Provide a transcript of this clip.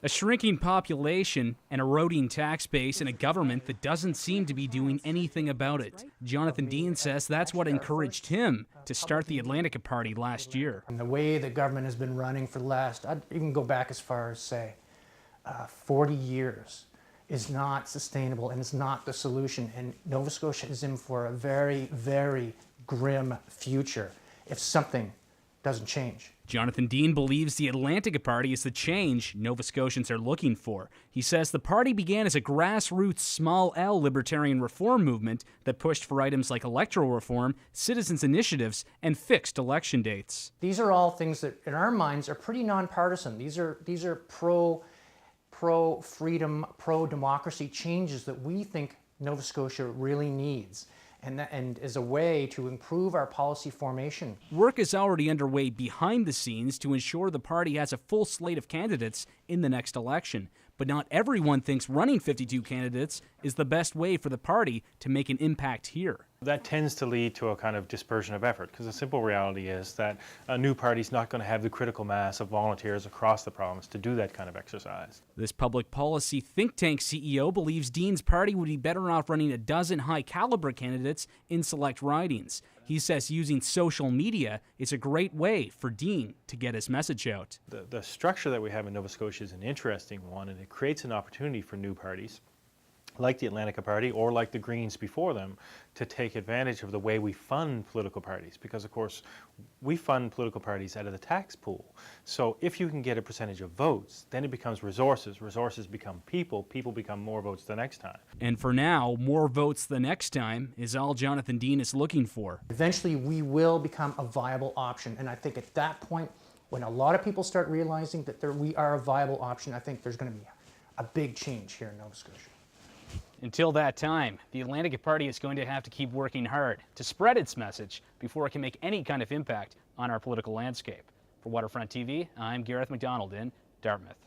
A shrinking population, an eroding tax base, and a government that doesn't seem to be doing anything about it. Jonathan Dean says that's what encouraged him to start the Atlantica Party last year. And the way the government has been running for the last, I'd even go back as far as say, 40 years is not sustainable and it's not the solution. And Nova Scotia is in for a very, very grim future if something doesn't change. Jonathan Dean believes the Atlantica Party is the change Nova Scotians are looking for. He says the party began as a grassroots small L libertarian reform movement that pushed for items like electoral reform, citizens' initiatives, and fixed election dates. These are all things that in our minds are pretty nonpartisan. These are pro-freedom, pro-democracy changes that we think Nova Scotia really needs. And as a way to improve our policy formation. Work is already underway behind the scenes to ensure the party has a full slate of candidates in the next election. But not everyone thinks running 52 candidates is the best way for the party to make an impact here. That tends to lead to a kind of dispersion of effort, because the simple reality is that a new party is not going to have the critical mass of volunteers across the province to do that kind of exercise. This public policy think tank CEO believes Dean's party would be better off running a dozen high-caliber candidates in select ridings. He says using social media is a great way for Dean to get his message out. The structure that we have in Nova Scotia is an interesting one, and it creates an opportunity for new parties like the Atlantica Party or like the Greens before them to take advantage of the way we fund political parties, because of course we fund political parties out of the tax pool. So if you can get a percentage of votes, then it becomes resources, resources become people, people become more votes the next time. And for now, more votes the next time is all Jonathan Dean is looking for. Eventually we will become a viable option, and I think at that point, when a lot of people start realizing that we are a viable option, I think there's going to be a big change here in Nova Scotia. Until that time, the Atlantica Party is going to have to keep working hard to spread its message before it can make any kind of impact on our political landscape. For Waterfront TV, I'm Gareth McDonald in Dartmouth.